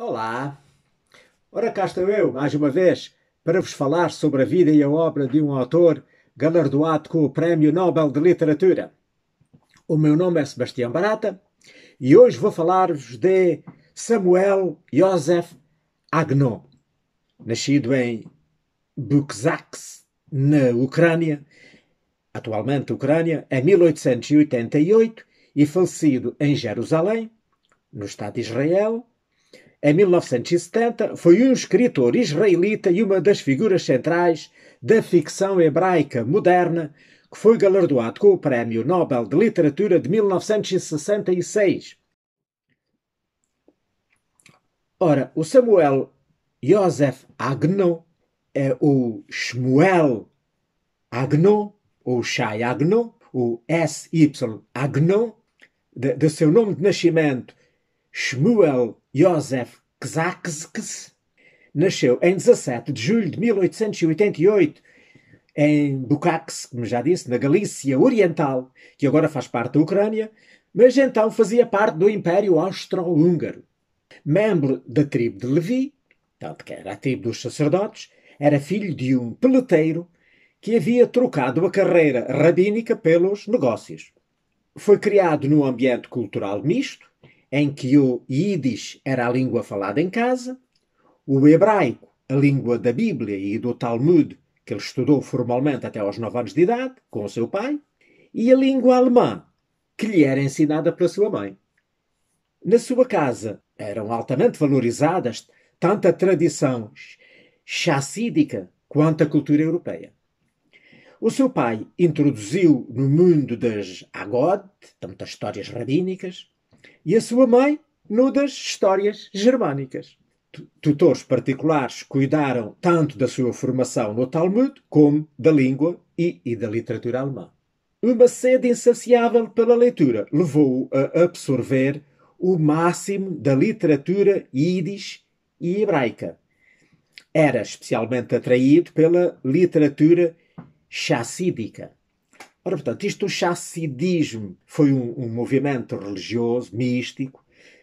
Olá! Ora, cá estou eu, mais uma vez, para vos falar sobre a vida e a obra de um autor galardoado com o Prémio Nobel de Literatura. O meu nome é Sebastião Barata e hoje vou falar-vos de Samuel Joseph Agnon, nascido em Buczak, na Ucrânia, atualmente Ucrânia, em 1888 e falecido em Jerusalém, no Estado de Israel, em 1970, foi um escritor israelita e uma das figuras centrais da ficção hebraica moderna que foi galardoado com o Prémio Nobel de Literatura de 1966. Ora, o Samuel Joseph Agnon é o Shmuel Agnon, ou Shai Agnon, o S.Y. Agnon, de seu nome de nascimento, Shmuel Joseph Kzaksks, nasceu em 17 de julho de 1888 em Buczak, como já disse, na Galícia Oriental, que agora faz parte da Ucrânia, mas então fazia parte do Império Austro-Húngaro. Membro da tribo de Levi, tanto que era a tribo dos sacerdotes, era filho de um peleteiro que havia trocado a carreira rabínica pelos negócios. Foi criado num ambiente cultural misto, em que o Yiddish era a língua falada em casa, o hebraico, a língua da Bíblia e do Talmud, que ele estudou formalmente até aos 9 anos de idade, com o seu pai, e a língua alemã, que lhe era ensinada pela sua mãe. Na sua casa eram altamente valorizadas tanto a tradição chassídica quanto a cultura europeia. O seu pai introduziu no mundo das Agod, portanto, das histórias rabínicas, e a sua mãe no das histórias germânicas. Tutores particulares cuidaram tanto da sua formação no Talmud como da língua e da literatura alemã. Uma sede insaciável pela leitura levou-o a absorver o máximo da literatura Yiddish e hebraica. Era especialmente atraído pela literatura chassídica. Ora, portanto, o chassidismo foi um movimento religioso, místico,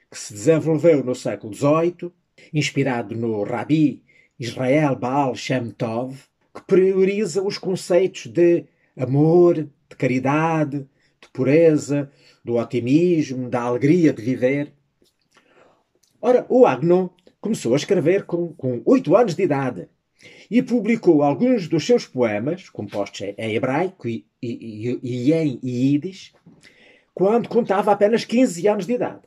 que se desenvolveu no século XVIII, inspirado no Rabi Israel Baal Shem Tov, que prioriza os conceitos de amor, de caridade, de pureza, do otimismo, da alegria de viver. Ora, o Agnon começou a escrever com 8 anos de idade e publicou alguns dos seus poemas, compostos em hebraico e em Yiddish, quando contava apenas 15 anos de idade.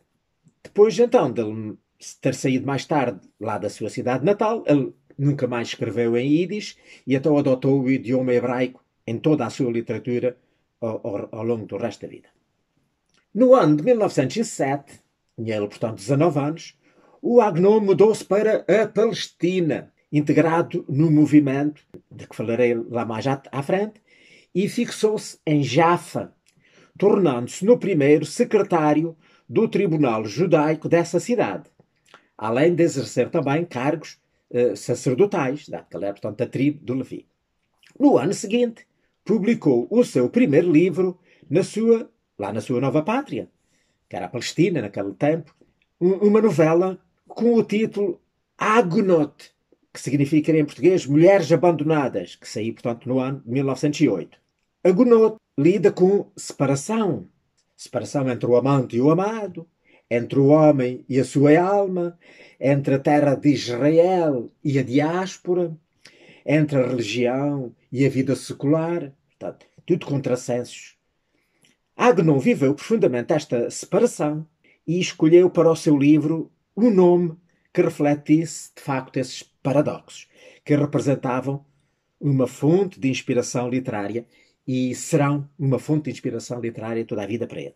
Depois, então, de ter saído mais tarde lá da sua cidade natal, ele nunca mais escreveu em Yiddish e então adotou o idioma hebraico em toda a sua literatura ao longo do resto da vida. No ano de 1907, tinha ele, portanto, 19 anos, o Agnon mudou-se para a Palestina, integrado no movimento, de que falarei lá mais à frente, e fixou-se em Jaffa, tornando-se no primeiro secretário do Tribunal Judaico dessa cidade, além de exercer também cargos sacerdotais, que ele era, portanto, da tribo do Levi. No ano seguinte, publicou o seu primeiro livro lá na sua nova pátria, que era a Palestina naquele tempo, uma novela com o título Agonot, que significa em português Mulheres Abandonadas, que saiu, portanto, no ano de 1908. Agonot lida com separação entre o amante e o amado, entre o homem e a sua alma, entre a terra de Israel e a diáspora, entre a religião e a vida secular, portanto, tudo contrassensos. Agnon viveu profundamente esta separação e escolheu para o seu livro um nome que refletisse, de facto, esses paradoxos, que representavam uma fonte de inspiração literária e serão uma fonte de inspiração literária toda a vida para ele.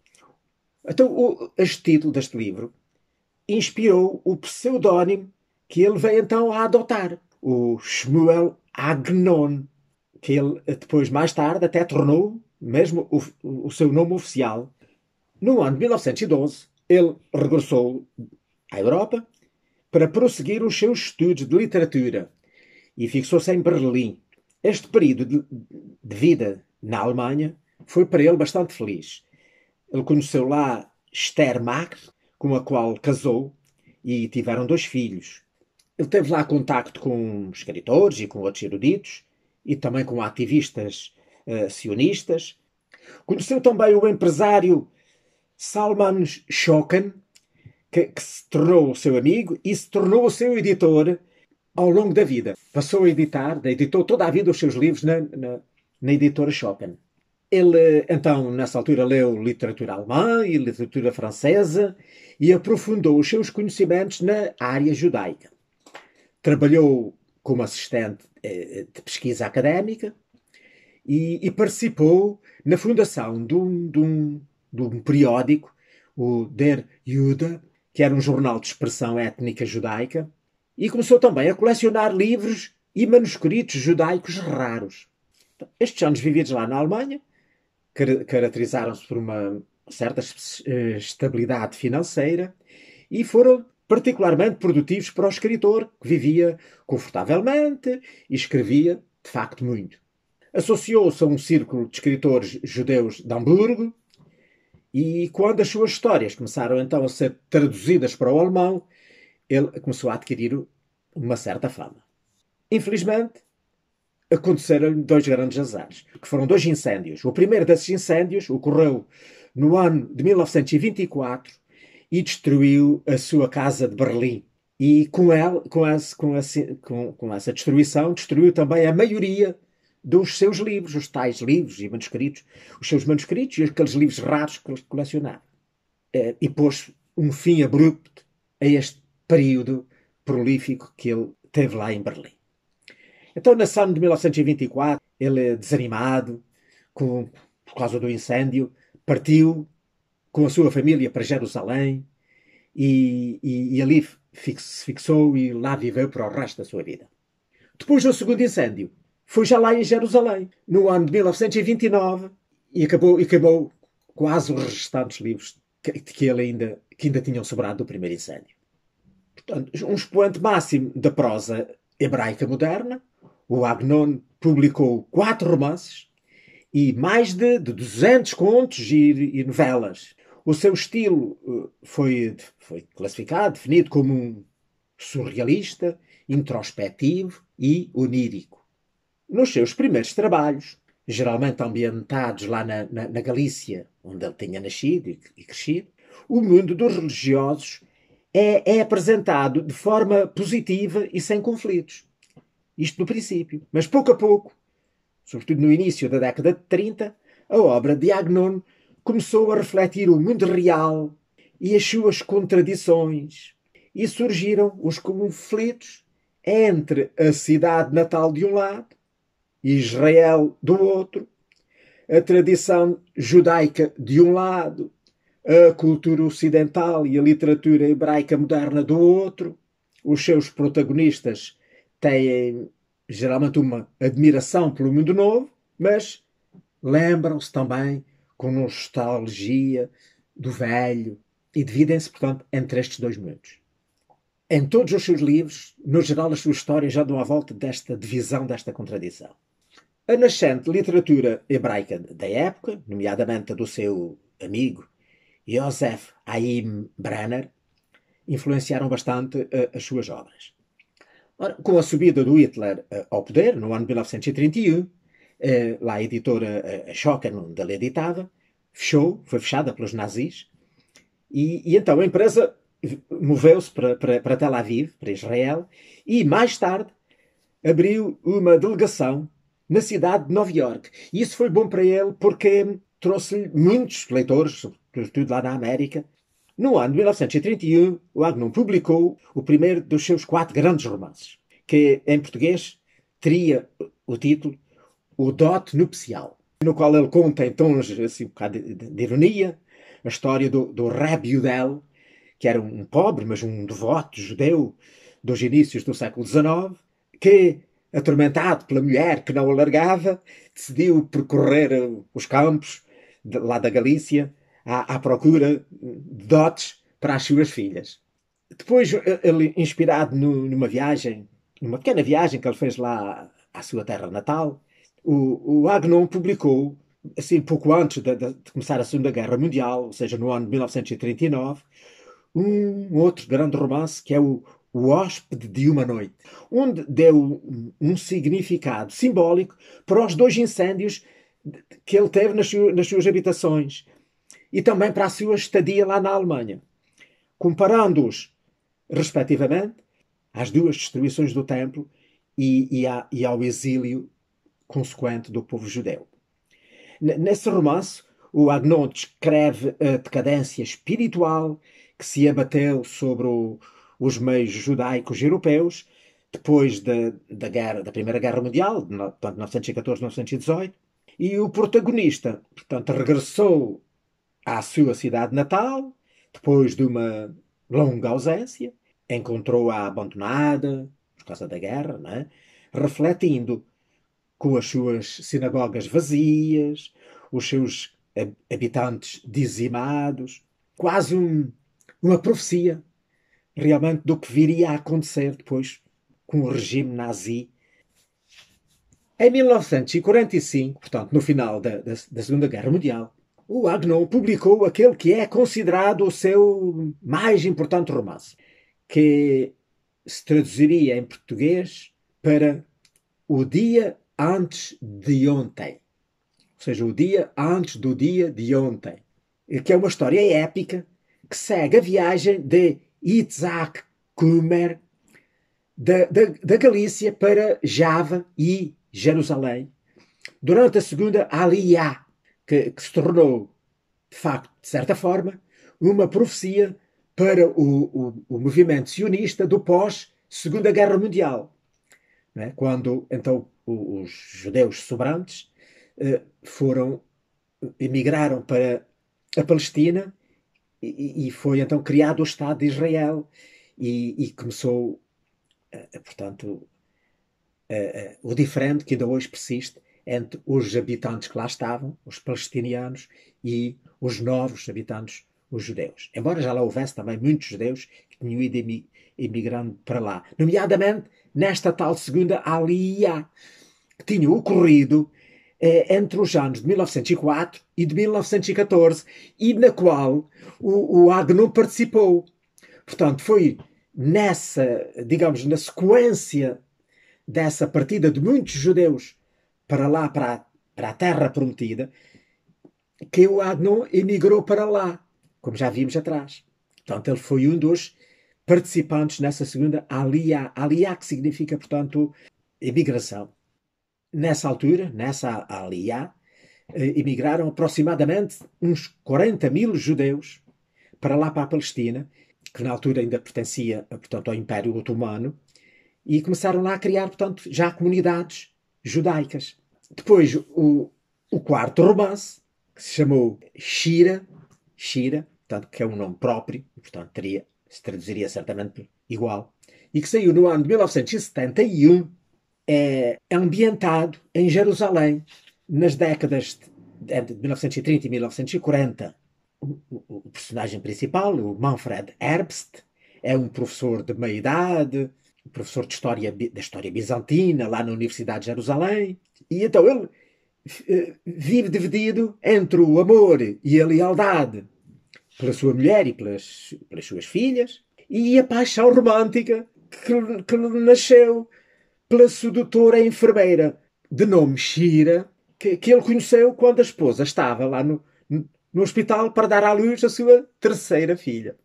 Então, este título deste livro inspirou o pseudónimo que ele veio então a adotar, o Shmuel Agnon, que ele depois, mais tarde, até tornou mesmo o seu nome oficial. No ano de 1912, ele regressou à Europa para prosseguir os seus estudos de literatura e fixou-se em Berlim. Este período de vida na Alemanha foi para ele bastante feliz. Ele conheceu lá Esther Magre, com a qual casou, e tiveram 2 filhos. Ele teve lá contacto com escritores e com outros eruditos e também com ativistas sionistas. Conheceu também o empresário Salman Shokan, que se tornou o seu amigo e se tornou o seu editor ao longo da vida. Passou a editou toda a vida os seus livros na editora Shokan. Ele, então, nessa altura, leu literatura alemã e literatura francesa e aprofundou os seus conhecimentos na área judaica. Trabalhou como assistente de pesquisa académica e participou na fundação de um periódico, o Der Jude, que era um jornal de expressão étnica judaica, e começou também a colecionar livros e manuscritos judaicos raros. Estes anos vividos lá na Alemanha caracterizaram-se por uma certa estabilidade financeira e foram particularmente produtivos para o escritor, que vivia confortavelmente e escrevia, de facto, muito. Associou-se a um círculo de escritores judeus de Hamburgo e, quando as suas histórias começaram então a ser traduzidas para o alemão, ele começou a adquirir uma certa fama. Infelizmente, aconteceram-lhe 2 grandes azares, que foram 2 incêndios. O primeiro desses incêndios ocorreu no ano de 1924 e destruiu a sua casa de Berlim. E com essa destruição, destruiu também a maioria dos seus livros, os tais livros e manuscritos, os seus manuscritos e aqueles livros raros que ele colecionava. E pôs um fim abrupto a este período prolífico que ele teve lá em Berlim. Então, nesse ano de 1924, ele, desanimado por causa do incêndio, partiu com a sua família para Jerusalém e ali se fixou e lá viveu para o resto da sua vida. Depois do segundo incêndio, foi já lá em Jerusalém, no ano de 1929, e acabou quase os restantes livros que ainda tinham sobrado do primeiro incêndio. Portanto, um expoente máximo da prosa hebraica moderna, o Agnon publicou 4 romances e mais de 200 contos e novelas. O seu estilo foi classificado, definido como um surrealista, introspectivo e onírico. Nos seus primeiros trabalhos, geralmente ambientados lá na Galícia, onde ele tinha nascido e crescido, o mundo dos religiosos é apresentado de forma positiva e sem conflitos. Isto no princípio. Mas pouco a pouco, sobretudo no início da década de 30, a obra de Agnon começou a refletir o mundo real e as suas contradições. E surgiram os conflitos entre a cidade natal de um lado e Israel do outro, a tradição judaica de um lado, a cultura ocidental e a literatura hebraica moderna do outro. Os seus protagonistas têm geralmente uma admiração pelo mundo novo, mas lembram-se também com nostalgia do velho e dividem-se, portanto, entre estes 2 mundos. Em todos os seus livros, no geral, as suas histórias já dão à volta desta divisão, desta contradição. A nascente literatura hebraica da época, nomeadamente a do seu amigo Joseph Haim Brenner, influenciaram bastante as suas obras. Ora, com a subida do Hitler ao poder, no ano de 1931, lá a editora Schocken, onde ele editava, foi fechada pelos nazis, e então a empresa moveu-se para Tel Aviv, para Israel, e mais tarde abriu uma delegação na cidade de Nova Iorque. E isso foi bom para ele porque trouxe-lhe muitos leitores, sobretudo lá na América. No ano de 1931, o Agnon publicou o primeiro dos seus 4 grandes romances, que em português teria o título O Dote Nupcial, no qual ele conta em tons assim, um bocado de ironia a história do Reb Yudel, que era um pobre, mas um devoto judeu dos inícios do século XIX, que, atormentado pela mulher que não o largava, decidiu percorrer os campos lá da Galícia à procura de dotes para as suas filhas. Depois, ele, inspirado numa pequena viagem que ele fez lá à sua terra natal, o Agnon publicou, assim, pouco antes de começar a Segunda Guerra Mundial, ou seja, no ano de 1939, um outro grande romance que é o Hóspede de uma Noite, onde deu um significado simbólico para os dois incêndios que ele teve nas suas habitações e também para a sua estadia lá na Alemanha, comparando-os, respectivamente, às duas destruições do templo e ao exílio consequente do povo judeu. Nesse romance, o Agnon descreve a decadência espiritual que se abateu sobre os meios judaicos europeus depois da Primeira Guerra Mundial, portanto, 1914-1918, e o protagonista, portanto, regressou à sua cidade natal, depois de uma longa ausência, encontrou-a abandonada por causa da guerra, não é? Refletindo com as suas sinagogas vazias, os seus habitantes dizimados, quase uma profecia realmente do que viria a acontecer depois com o regime nazi. Em 1945, portanto, no final da Segunda Guerra Mundial, o Agnon publicou aquele que é considerado o seu mais importante romance, que se traduziria em português para O Dia Antes de Ontem. Ou seja, o dia antes do dia de ontem. Que é uma história épica que segue a viagem de Itzhak Kummer da Galícia para Java e Jerusalém durante a segunda Aliyah, que se tornou, de facto, de certa forma, uma profecia para o movimento sionista do pós-Segunda Guerra Mundial. Não é? Quando, então, os judeus sobrantes emigraram para a Palestina e foi, então, criado o Estado de Israel e começou, portanto, o diferente que ainda hoje persiste entre os habitantes que lá estavam, os palestinianos, e os novos habitantes, os judeus. Embora já lá houvesse também muitos judeus que tinham ido emigrando para lá, nomeadamente nesta tal segunda Aliyah, que tinha ocorrido entre os anos de 1904 e de 1914 e na qual o Agnon participou. Portanto, foi nessa, digamos, na sequência dessa partida de muitos judeus para lá, para a Terra Prometida, que o Agnon emigrou para lá, como já vimos atrás. Portanto, ele foi um dos participantes nessa segunda Aliyah. Aliyah que significa, portanto, emigração. Nessa altura, nessa Aliyah, emigraram aproximadamente uns 40 mil judeus para lá, para a Palestina, que na altura ainda pertencia, portanto, ao Império Otomano, e começaram lá a criar, portanto, já comunidades judaicas. Depois, o quarto romance, que se chamou Shira, portanto, que é um nome próprio, e, portanto, se traduziria certamente igual, e que saiu no ano de 1971, é ambientado em Jerusalém, nas décadas de 1930 e 1940. O personagem principal, o Manfred Herbst, é um professor de meia-idade, professor de da história bizantina, lá na Universidade de Jerusalém. E então ele vive dividido entre o amor e a lealdade pela sua mulher e pelas suas filhas, e a paixão romântica que nasceu pela sedutora enfermeira de nome Shira, que ele conheceu quando a esposa estava lá no hospital para dar à luz a sua terceira filha.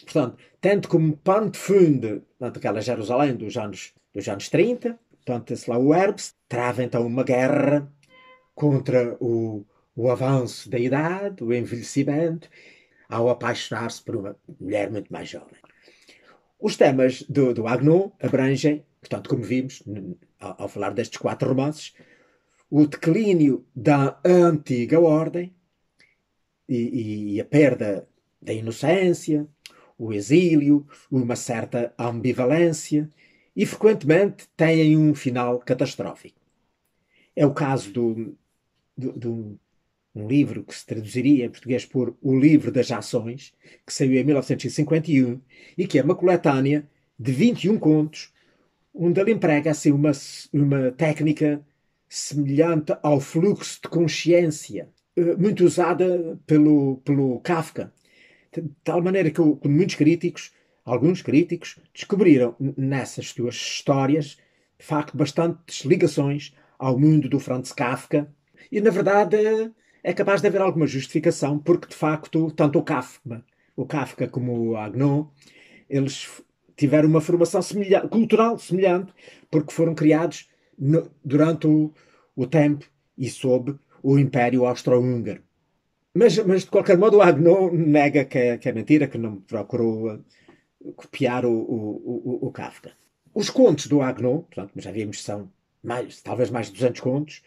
Portanto, tanto como pano de fundo daquela Jerusalém dos anos 30, portanto, esse lá o Herbst trava então uma guerra contra o avanço da idade, o envelhecimento, ao apaixonar-se por uma mulher muito mais jovem. Os temas do Agnon abrangem, portanto, como vimos ao falar destes 4 romances, o declínio da antiga ordem e a perda da inocência, o exílio, uma certa ambivalência e, frequentemente, têm um final catastrófico. É o caso de um livro que se traduziria em português por O Livro das Ações, que saiu em 1951 e que é uma coletânea de 21 contos, onde ele emprega assim, uma técnica semelhante ao fluxo de consciência, muito usada pelo Kafka, De tal maneira que muitos críticos, alguns críticos, descobriram nessas suas histórias, de facto, bastantes ligações ao mundo do Franz Kafka. E, na verdade, é capaz de haver alguma justificação, porque, de facto, tanto o Kafka como o Agnon, eles tiveram uma formação cultural semelhante, porque foram criados durante o tempo e sob o Império Austro-Húngaro. Mas, de qualquer modo, o Agnon nega que é mentira, que não procurou copiar o Kafka. Os contos do Agnon, portanto, já vimos que são talvez mais de 200 contos,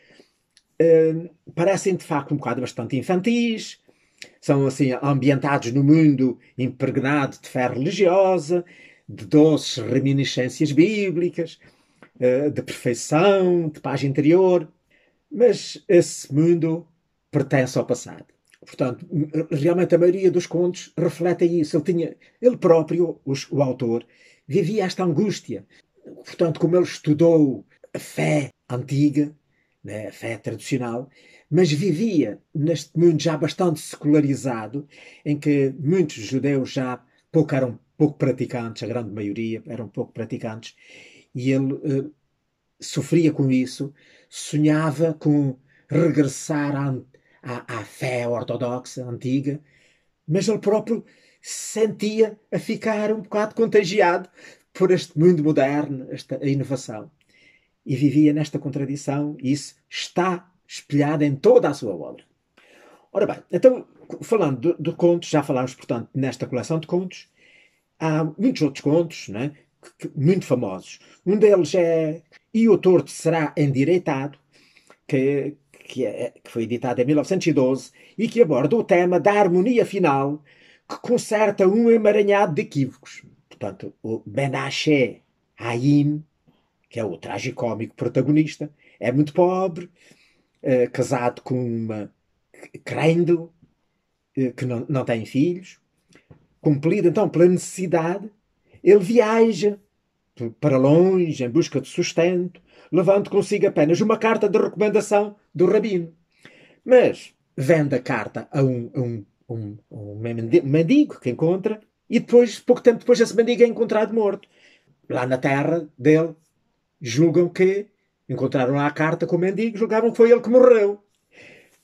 parecem de facto um bocado bastante infantis, são assim ambientados no mundo impregnado de fé religiosa, de doces reminiscências bíblicas, de perfeição, de paz interior, mas esse mundo pertence ao passado. Portanto, realmente a maioria dos contos reflete isso. Ele próprio, o autor, vivia esta angústia. Portanto, como ele estudou a fé antiga, né, a fé tradicional, mas vivia neste mundo já bastante secularizado, em que muitos judeus já eram pouco praticantes, a grande maioria eram pouco praticantes, e ele sofria com isso, sonhava com regressar à fé ortodoxa antiga, mas ele próprio sentia a ficar um bocado contagiado por este mundo moderno, esta inovação. E vivia nesta contradição, e isso está espelhado em toda a sua obra. Ora bem, então, falando de contos, já falámos, portanto, nesta coleção de contos, há muitos outros contos, né, muito famosos. Um deles é E o Torto Será Endireitado, que foi editado em 1912 e que aborda o tema da harmonia final que conserta um emaranhado de equívocos. Portanto, o Menachem Haim, que é o tragicómico protagonista, é muito pobre, casado com uma crendel, que não tem filhos. Compelido então pela necessidade, ele viaja para longe em busca de sustento, levando consigo apenas uma carta de recomendação do rabino. Mas vende a carta a um mendigo que encontra, e depois, pouco tempo depois, esse mendigo é encontrado morto. Lá na terra dele, julgam que encontraram lá a carta com o mendigo, julgavam que foi ele que morreu.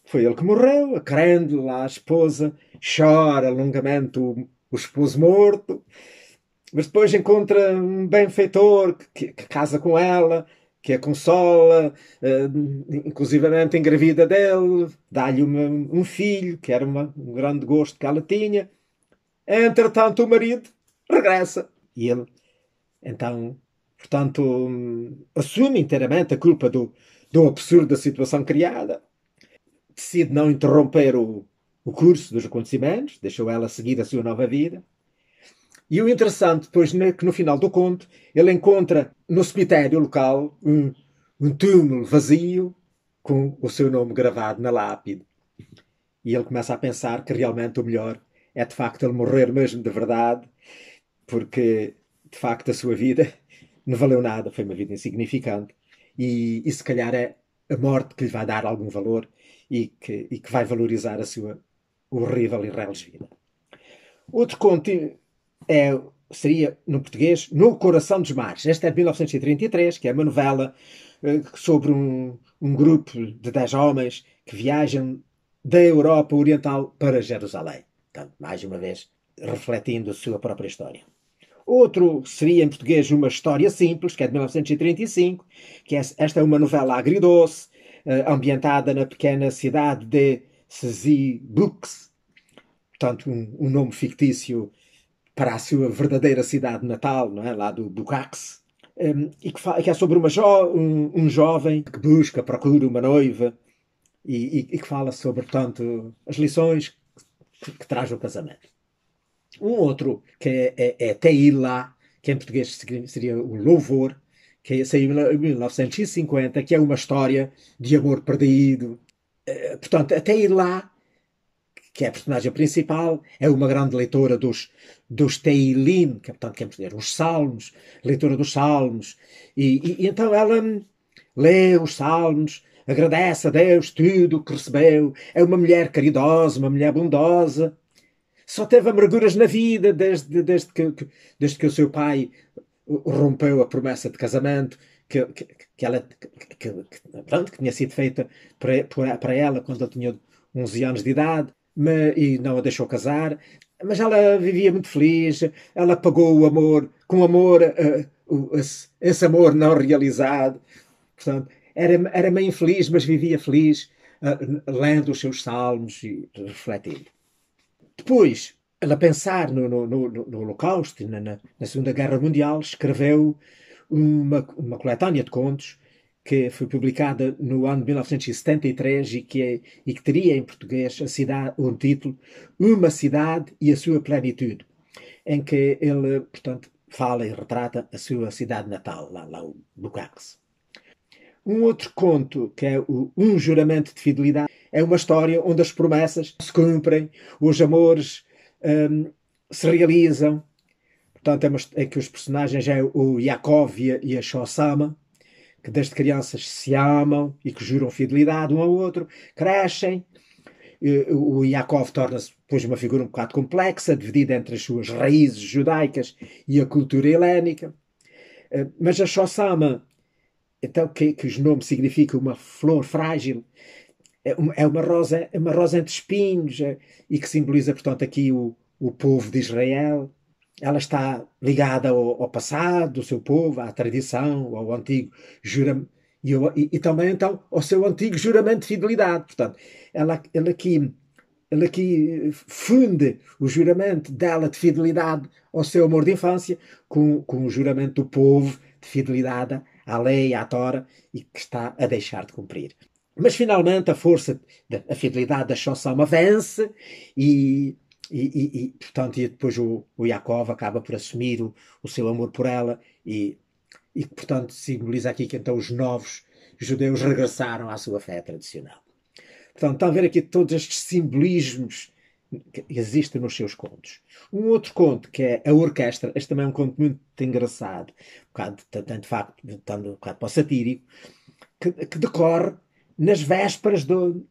Foi ele que morreu, a crendel, a esposa, chora longamente o esposo morto, mas depois encontra um benfeitor que casa com ela, que a consola, inclusivamente engravida dele, dá-lhe um filho, que era um grande gosto que ela tinha. Entretanto, o marido regressa. E ele, então, portanto, assume inteiramente a culpa do absurdo da situação criada. Decide não interromper o curso dos acontecimentos, deixou ela seguir a sua nova vida. E o interessante, depois, é que no final do conto, ele encontra no cemitério local um túmulo vazio com o seu nome gravado na lápide. E ele começa a pensar que realmente o melhor é, de facto, ele morrer mesmo de verdade, porque, de facto, a sua vida não valeu nada, foi uma vida insignificante. E se calhar é a morte que lhe vai dar algum valor e que vai valorizar a sua horrível e reles vida. Outro conto seria, no português, No Coração dos Mares. Esta é de 1933, que é uma novela sobre um grupo de 10 homens que viajam da Europa Oriental para Jerusalém. Portanto, mais uma vez, refletindo a sua própria história. Outro seria, em português, Uma História Simples, que é de 1935, que esta é uma novela agridoce, ambientada na pequena cidade de Szybux, portanto, um nome fictício para a sua verdadeira cidade natal, não é? Lá do Bucax, e que é sobre um jovem que procura uma noiva e que fala sobre, portanto, as lições que traz o casamento. Um outro que é Teilá, que em português seria o Louvor, que saiu em 1950, que é uma história de amor perdido. Portanto, a Teilá, que é a personagem principal, é uma grande leitora dos Teilim, que, portanto, quer dizer, os Salmos, leitora dos Salmos, e então ela lê os Salmos, agradece a Deus tudo o que recebeu, é uma mulher caridosa, uma mulher bondosa, só teve amarguras na vida desde que o seu pai rompeu a promessa de casamento que tinha sido feita para ela quando ele tinha 11 anos de idade, e não a deixou casar. Mas ela vivia muito feliz, ela pagou o amor com amor, esse amor não realizado. Portanto, era meio infeliz, mas vivia feliz, lendo os seus salmos e refletindo. Depois, ela pensar no Holocausto, na Segunda Guerra Mundial, escreveu uma coletânea de contos que foi publicada no ano de 1973 e que teria em português o título Uma Cidade e a Sua Plenitude, em que ele, portanto, fala e retrata a sua cidade natal, lá o Bucaques. Um outro conto, que é Um Juramento de Fidelidade, é uma história onde as promessas se cumprem, os amores se realizam. Portanto, é que os personagens é o Yaakov e a Shoshama, que desde crianças se amam e que juram fidelidade um ao outro, crescem. O Yaakov torna-se depois uma figura um bocado complexa, dividida entre as suas raízes judaicas e a cultura helénica. Mas a Shoshama, então, que os nomes significam uma flor frágil, é uma rosa entre espinhos, e que simboliza, portanto, aqui o povo de Israel. Ela está ligada ao passado do seu povo, à tradição, ao antigo juramento, e também, então, ao seu antigo juramento de fidelidade. Portanto, ele aqui funde o juramento dela de fidelidade ao seu amor de infância com o juramento do povo de fidelidade à lei, à Tora, e que está a deixar de cumprir. Mas, finalmente, a fidelidade da Shoshama vence portanto, depois o Yaakov acaba por assumir o seu amor por ela portanto, simboliza aqui que então os novos judeus regressaram à sua fé tradicional. Portanto, estão a ver aqui todos estes simbolismos que existem nos seus contos. Um outro conto, que é A Orquestra, este também é um conto muito engraçado, de facto, um bocado para o satírico, que decorre nas vésperas do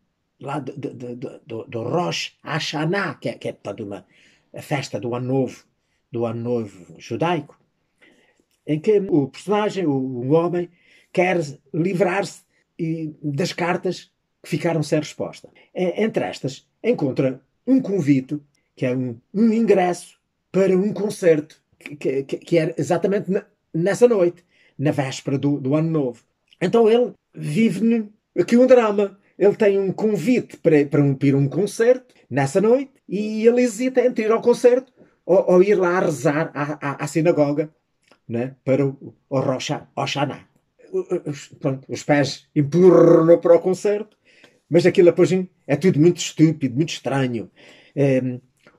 Rosh Hashanah, que é portanto, a festa do Ano Novo judaico, em que o personagem, o homem, quer livrar-se das cartas que ficaram sem resposta. Entre estas, encontra um convite, que é um ingresso para um concerto, que era exatamente nessa noite, na véspera do Ano Novo. Então ele vive aqui um drama. Ele tem um convite para ir a um concerto nessa noite e ele hesita entre ir ao concerto ou ir lá rezar à sinagoga, né, para o Rosh Hashanah. Os pés empurram-no para o concerto, mas aquilo depois é tudo muito estúpido, muito estranho.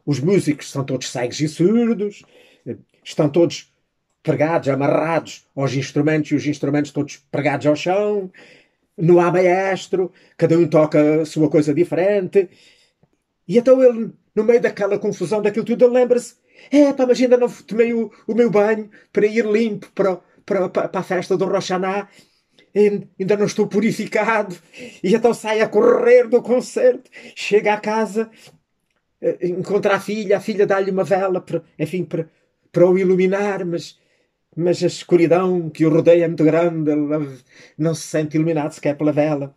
Os músicos são todos cegos e surdos, estão todos pregados, amarrados aos instrumentos, e os instrumentos todos pregados ao chão. Não há maestro, cada um toca a sua coisa diferente. E então ele, no meio daquela confusão, daquilo tudo, ele lembra-se: mas ainda não tomei o meu banho para ir limpo para a festa do Rosh Hashanah. Ainda não estou purificado. E então sai a correr do concerto, chega à casa, encontra a filha dá-lhe uma vela para o iluminar, mas a escuridão que o rodeia é muito grande, ele não se sente iluminado sequer pela vela.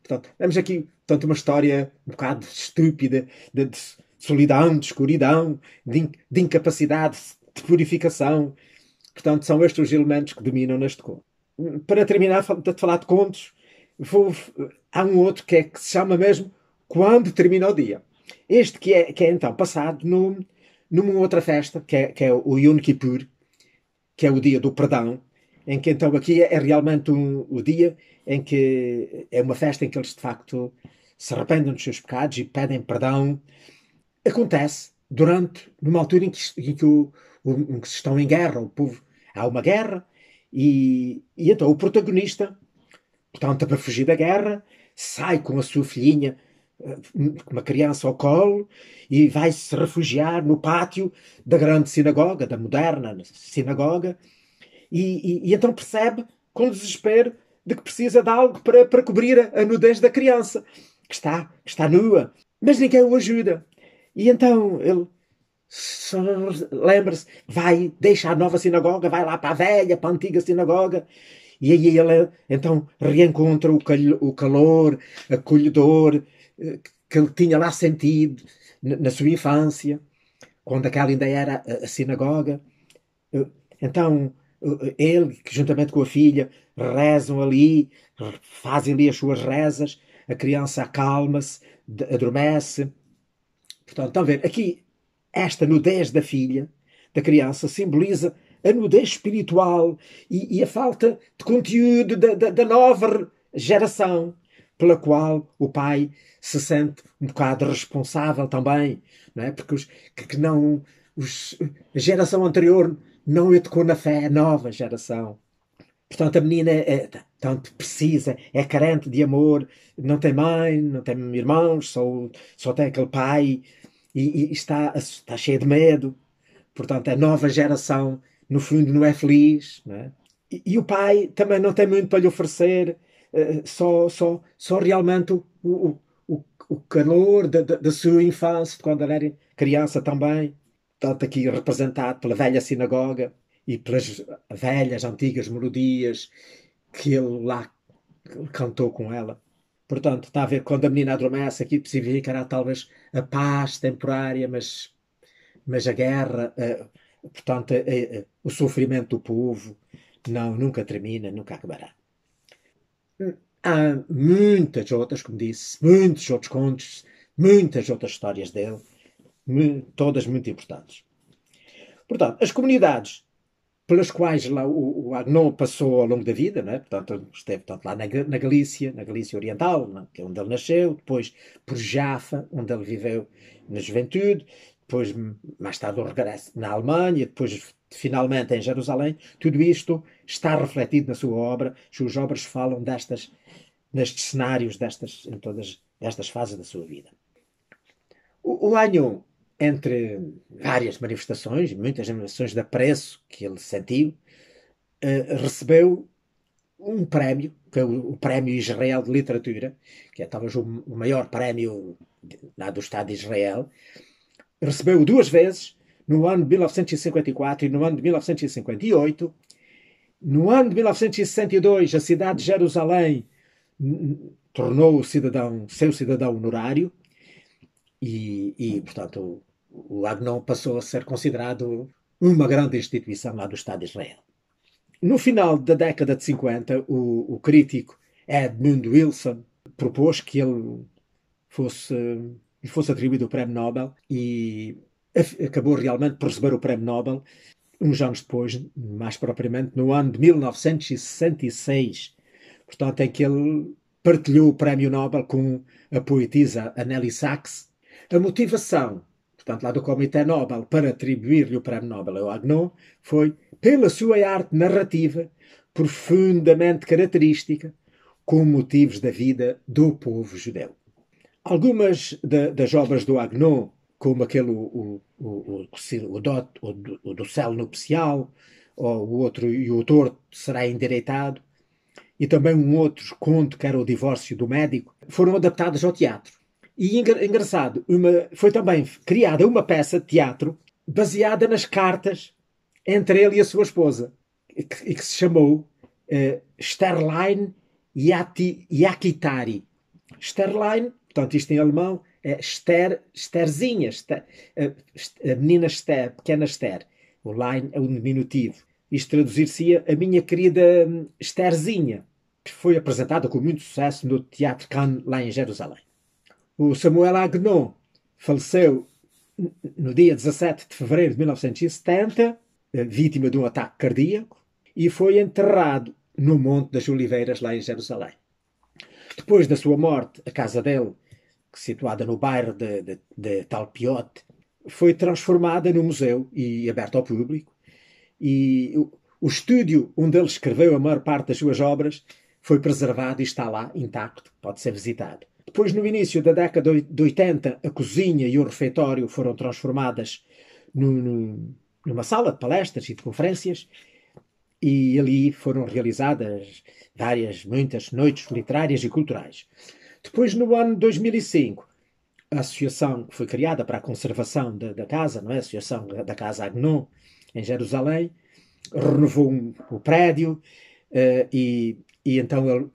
Portanto, vemos aqui, portanto, uma história um bocado estúpida de solidão, de escuridão, de incapacidade de purificação. Portanto, são estes os elementos que dominam neste conto. Para terminar de falar de contos, há um outro que se chama mesmo Quando Termina o Dia. Este que é então passado numa outra festa, que é o Yom Kippur, que é o dia do perdão, em que então aqui é realmente o dia em que é uma festa em que eles de facto se arrependem dos seus pecados e pedem perdão. Acontece numa altura em que se estão em guerra, o povo, há uma guerra, e então o protagonista, portanto, para fugir da guerra, sai com a sua filhinha, uma criança ao colo, e vai se refugiar no pátio da grande sinagoga, da moderna sinagoga, e então percebe com desespero de que precisa de algo para cobrir a nudez da criança, que está nua, mas ninguém o ajuda. E então ele lembra-se, vai, deixa a nova sinagoga, vai lá para a velha, para a antiga sinagoga, e aí ele então reencontra o calor acolhedor que ele tinha lá sentido na sua infância, quando aquela ainda era a sinagoga. Então, ele, que juntamente com a filha, rezam ali, fazem ali as suas rezas, a criança acalma-se, adormece. Portanto, estão a ver, aqui, esta nudez da filha, da criança, simboliza a nudez espiritual e a falta de conteúdo da nova geração, pela qual o pai se sente um bocado responsável também, não é? Porque que não, a geração anterior não educou na fé, a nova geração. Portanto, a menina tanto precisa, é carente de amor, não tem mãe, não tem irmãos, só tem aquele pai e está cheia de medo. Portanto, a nova geração, no fundo, não é feliz. Não é? E o pai também não tem muito para lhe oferecer, só realmente o calor da sua infância, de quando ela era criança também. Tanto aqui representado pela velha sinagoga e pelas velhas, antigas melodias que ele lá cantou com ela. Portanto, está a ver, quando a menina adormece, aqui significará talvez a paz temporária, mas a guerra, portanto, o sofrimento do povo, não, nunca termina, nunca acabará. Há muitas outras, como disse, muitos outros contos, muitas outras histórias dele, todas muito importantes. Portanto, as comunidades pelas quais lá o Agnon passou ao longo da vida, né? Portanto, esteve lá na Galícia Oriental, né? Que é onde ele nasceu, depois por Jaffa, onde ele viveu na juventude, depois mais tarde o regresso na Alemanha, depois finalmente em Jerusalém. Tudo isto está refletido na sua obra. As suas obras falam nestes cenários, em todas estas fases da sua vida. O Agnon, entre várias manifestações, muitas manifestações de apreço que ele sentiu, recebeu um prémio, que é o Prémio Israel de Literatura, que é talvez o maior prémio lá do Estado de Israel. Recebeu duas vezes, no ano de 1954 e no ano de 1958. No ano de 1962, a cidade de Jerusalém tornou-o seu cidadão honorário portanto, o Agnon passou a ser considerado uma grande instituição lá do Estado de Israel. No final da década de 50, o crítico Edmund Wilson propôs que lhe fosse atribuído o Prémio Nobel e acabou realmente por receber o Prémio Nobel uns anos depois, mais propriamente no ano de 1966, portanto, em que ele partilhou o Prémio Nobel com a poetisa Anneli Sachs. A motivação, portanto, lá do Comitê Nobel para atribuir-lhe o Prémio Nobel ao Agnon foi pela sua arte narrativa profundamente característica com motivos da vida do povo judeu. Algumas das obras do Agnon, como aquele o do céu nupcial, ou o outro, e o torto será endireitado, e também um outro conto que era o divórcio do médico, foram adaptadas ao teatro. E engraçado, foi também criada uma peça de teatro baseada nas cartas entre ele e a sua esposa, e que se chamou Sterlein Yakitari. Sterlein, portanto, isto em alemão é Sterzinha, a menina Ster, pequena Ster. O Lein é um diminutivo. Isto traduzir-se a minha querida Sterzinha, que foi apresentada com muito sucesso no Teatro Cannes, lá em Jerusalém. O Samuel Agnon faleceu no dia 17 de fevereiro de 1970, vítima de um ataque cardíaco, e foi enterrado no Monte das Oliveiras, lá em Jerusalém. Depois da sua morte, a casa dele, situada no bairro de Talpiot, foi transformada num museu e aberta ao público. E o estúdio onde ele escreveu a maior parte das suas obras foi preservado e está lá intacto, pode ser visitado. Depois, no início da década de 80, a cozinha e o refeitório foram transformadas numa sala de palestras e de conferências, e ali foram realizadas muitas noites literárias e culturais. Depois, no ano 2005, a associação que foi criada para a conservação da casa, não é? A Associação da Casa Agnon, em Jerusalém, renovou o prédio e então ele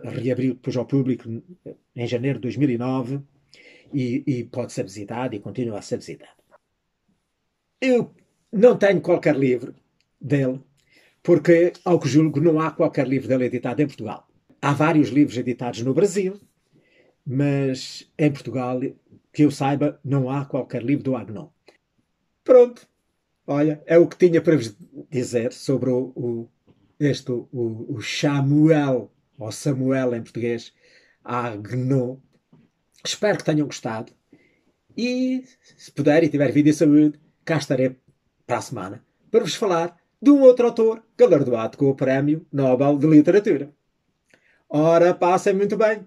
reabriu depois ao público em janeiro de 2009 e pode ser visitado e continua a ser visitado. Eu não tenho qualquer livro dele, porque, ao que julgo, não há qualquer livro dele editado em Portugal. Há vários livros editados no Brasil, mas em Portugal, que eu saiba, não há qualquer livro do Agnon. Pronto, olha, é o que tinha para vos dizer sobre o Samuel, ou Samuel em português, Agnon. Espero que tenham gostado e, se puder e tiver vida e saúde, cá estarei para a semana para vos falar de um outro autor galardoado com o Prémio Nobel de Literatura. Ora, passem muito bem.